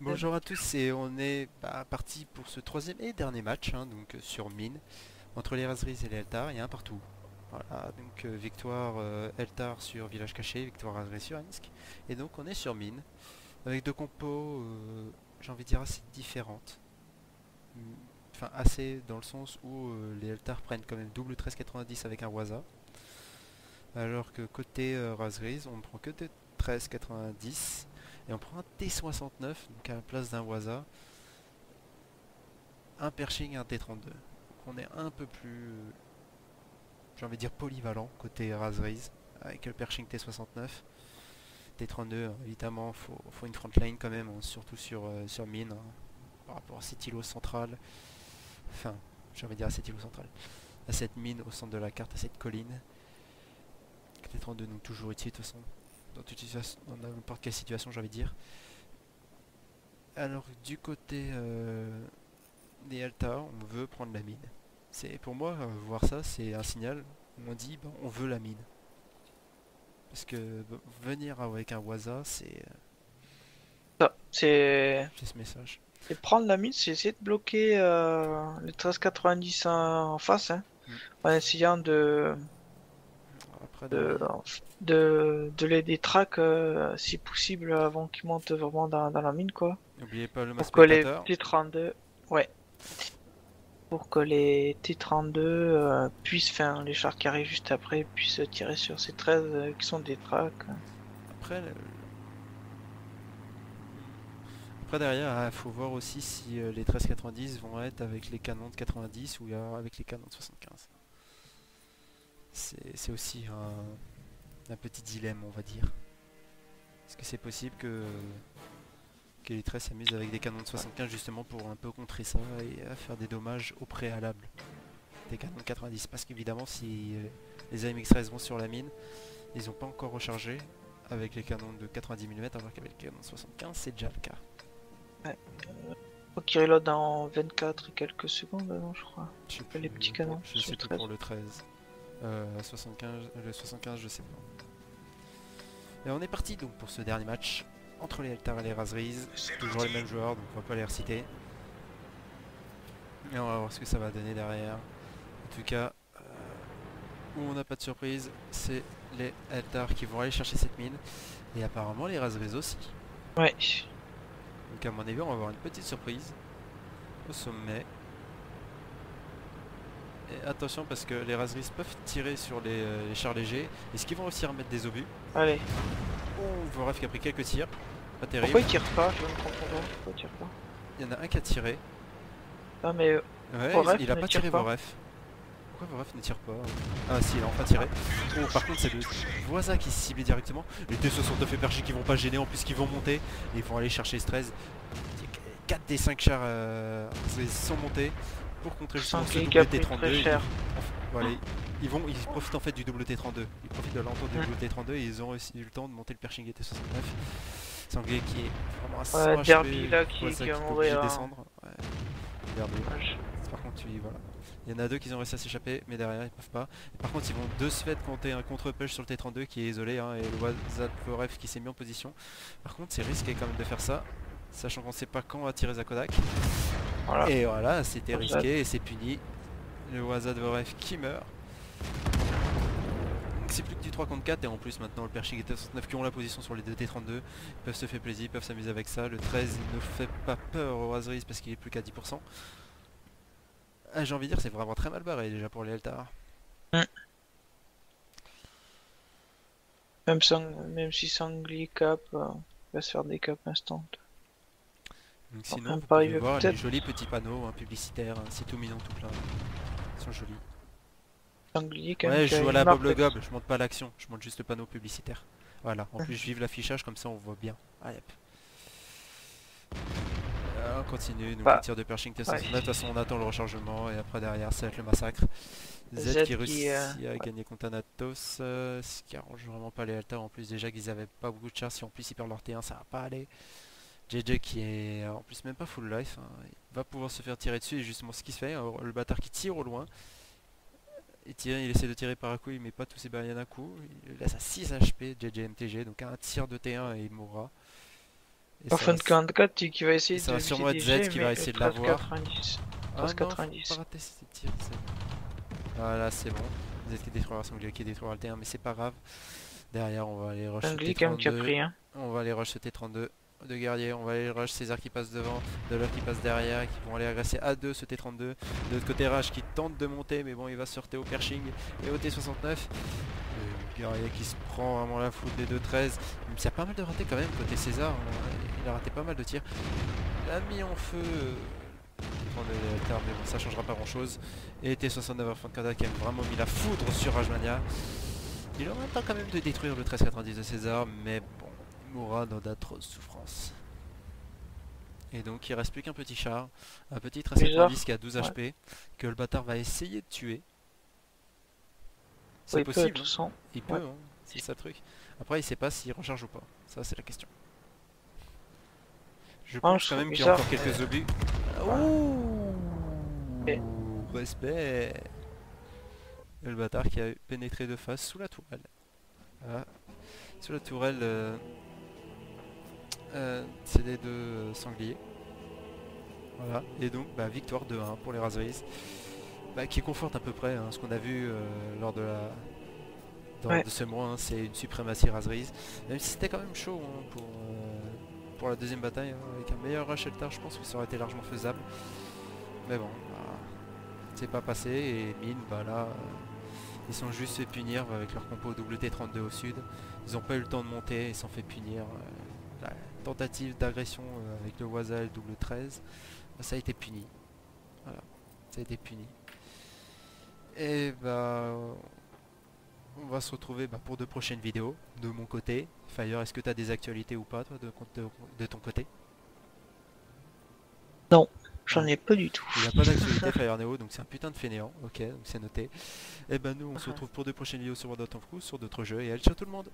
Bonjour à tous et on est parti pour ce troisième et dernier match donc sur mine entre les Razriz et les Eltar, il y a un partout. Voilà, donc victoire Eltar sur Village Caché, victoire Razriz sur Insk. Et donc on est sur mine avec deux compos, j'ai envie de dire assez différentes. Mm, Enfin assez dans le sens où les Eltar prennent quand même double 13,90 avec un Waza. Alors que côté Razriz on ne prend que de 13,90 et on prend un T69 donc à la place d'un Waza. Un Pershing et un T32. Donc on est un peu plus, j'ai envie de dire, polyvalent côté Razriz avec le Pershing T69. T32, évidemment, faut une frontline quand même, surtout sur mine, par rapport à cet îlot central. Enfin, j'ai envie de dire à cet îlot central. À cette mine au centre de la carte, à cette colline. T32 donc toujours utile de toute façon, dans n'importe quelle situation, j'ai envie de dire. Alors du côté des Alta, on veut prendre la mine. C'est pour moi voir ça, c'est un signal. On dit bah, on veut la mine. Parce que venir avec un Waza, Ça, c'est c'est ce message. prendre la mine, c'est essayer de bloquer le 1390 en face, hein, Mm. en essayant Après de, derrière, de les détraquer si possible avant qu'ils montent vraiment dans la mine, quoi. n'oubliez pas le mass Pour que les spectateur. T32, ouais, pour que les T32 puissent faire les chars qui arrivent juste après puissent tirer sur ces 13 qui sont des tracks. Après, après derrière, il faut voir aussi si les 13,90 vont être avec les canons de 90 ou avec les canons de 75. C'est aussi un petit dilemme, on va dire. Est-ce que c'est possible que les 13 s'amusent avec des canons de 75 justement pour un peu contrer ça et faire des dommages au préalable des canons de 90? Parce qu'évidemment, si les AMX-13 vont sur la mine, ils n'ont pas encore rechargé avec les canons de 90 mm, alors qu'avec les canons de 75, c'est déjà le cas. Ouais. Faut qu'ils reload dans 24 et quelques secondes, non, je crois. Je sais Les plus, petits canons je sur sais le plus pour 13. le 13. 75, le 75, je sais pas. Et on est parti donc pour ce dernier match entre les Eltar et les Razriz. Toujours les mêmes joueurs, donc on va pas les reciter. Et on va voir ce que ça va donner derrière. En tout cas, où on n'a pas de surprise, c'est les Eltar qui vont aller chercher cette mine. Et apparemment les Razriz aussi. Ouais. Donc à mon avis, on va avoir une petite surprise au sommet. Et attention parce que les Razriz peuvent tirer sur les chars légers. Est-ce qu'ils vont aussi remettre des obus? Allez. Oh, Voref qui a pris quelques tirs. Pas Pourquoi terrible. il tire pas? Je ne comprends pas. Pourquoi il tire pas? Il y en a un qui a tiré. Ah, mais Ouais, Foref il a ne pas tire tiré pas. Voref. Pourquoi Voref ne tire pas? Ah si, il a enfin tiré. Oh, par contre, c'est le Voisin qui se ciblait directement. Les T69 et Perchi qui vont pas gêner, en plus qui vont monter. Et ils vont aller chercher 13. 4 des 5 chars sont montés pour contrer justement ce Sanglier qui a double pris très T32. cher. Voilà, ils profitent en fait du double T32. Ils profitent de l'entour du Hmm. double T32 et ils ont aussi eu le temps de monter le Pershing T69. Sanglier qui est vraiment à Ouais, 100 Derby HP, là Voisin qui va qui est obligé mourir. de descendre. Ouais, regardez. Dommage. Par contre, voilà. Il y en a deux qui ont réussi à s'échapper, mais derrière ils peuvent pas. Et par contre, ils vont de ce fait compter un contre-push sur le T32 qui est isolé, et le Wazat qui s'est mis en position. Par contre, c'est risqué quand même de faire ça, sachant qu'on sait pas quand va tirer Zakodak. Voilà. Et voilà, c'était Rosad. risqué et c'est puni. Le Wazat qui meurt. Donc c'est plus que du 3 contre 4 et en plus maintenant le Pershing et T69 qui ont la position sur les deux T32 peuvent se faire plaisir, peuvent s'amuser avec ça. Le 13 il ne fait pas peur au Razriz parce qu'il est plus qu'à 10%. Ah, j'ai envie de dire c'est vraiment très mal barré déjà pour les Eltar. Hmm. Même si Sanglier cap, va se faire des caps instant. Donc sinon Enfin, vous pas pouvez arriver voir les peut-être. jolis petits panneaux publicitaires, c'est tout mignon tout plein. Ils sont jolis. Sanglier quand même Ouais, qui je a joue à une la Bob marque le Gob, d'action. je monte pas l'action, je monte juste le panneau publicitaire. Voilà, en plus je vive l'affichage comme ça on voit bien. Allez hop. On continue, donc le Bah, tir de Pershing ouais. T69, de toute façon on attend le rechargement et après derrière ça va être le massacre. Z Z qui qui, réussit à ouais. gagner contre Anatos, ce qui arrange vraiment pas les Alta en plus déjà qu'ils avaient pas beaucoup de chars, si en plus ils perdent leur T1 ça va pas aller. JJ qui est en plus même pas full life, il va pouvoir se faire tirer dessus et justement ce qui se fait, le bâtard qui tire au loin, il essaie de tirer par un coup, il met pas tous ses barrières d'un coup, il laisse à 6 HP JJ MTG, donc un tir de T1 et il mourra. Et En ça fin va, de 44, qui va essayer ça de va viser sûrement être des Z jets, qui va mais essayer de l'avoir. 13,90. Ah non, faut pas 13,90. rater ces tirs. Voilà, c'est bon. Z qui détruira Sanglier qui détruira le T1, mais c'est pas grave. Derrière, on va aller rush ce Sanglier quand même qui a T32. pris, hein. On va aller rush ce T32 de guerrier. On va aller rush César qui passe devant, de l'autre qui passe derrière, qui vont aller agresser à 2 ce T32. De l'autre côté, Rage qui tente de monter, mais bon, il va se heurter au Pershing et au T69. Le guerrier qui se prend vraiment la foudre des 2-13. Même s'il y a pas mal de ratés quand même côté César. Il a raté pas mal de tirs. Il a mis en feu. Mais bon, ça changera pas grand chose. Et T69 Afro qui a vraiment mis la foudre sur Rajmania. Il aura le temps quand même de détruire le 1390 de César, mais bon, il mourra dans d'atroces souffrances. Et donc il reste plus qu'un petit char, un petit 1390 qui a 12 HP, que le bâtard va essayer de tuer. C'est Oui, il peut, de possible, toute façon. il peut, hein, c'est ça le truc. Après il sait pas s'il recharge ou pas, ça c'est la question. Je pense quand même qu'il y a encore quelques obus. Ouh, respect. Et le bâtard qui a pénétré de face sous la tourelle. Ah. Sous la tourelle, c'est les deux sangliers. Voilà, et donc bah, victoire 2-1 pour les Raspberries. Bah, qui conforte à peu près hein, ce qu'on a vu lors de de ce mois, hein, c'est une suprématie Raspberries. Même si c'était quand même chaud hein, pour la deuxième bataille, hein, avec un meilleur rush Eltar, je pense que ça aurait été largement faisable. Mais bon, bah, c'est pas passé et mine, bah là, ils sont juste fait punir avec leur compo WT32 au sud. Ils n'ont pas eu le temps de monter, ils sont fait punir. La tentative d'agression avec le Waza et le double 13, bah, ça a été puni. Voilà, ça a été puni. Et bah, on va se retrouver bah, pour de prochaines vidéos de mon côté. Fire, est-ce que tu as des actualités ou pas toi, de ton côté? Non, j'en ai pas du tout. Il n'y a pas d'actualité Fire Neo, donc c'est un putain de fainéant. Ok, donc c'est noté. Et ben nous on se retrouve pour de prochaines vidéos sur World of Warcraft, sur d'autres jeux et ciao tout le monde.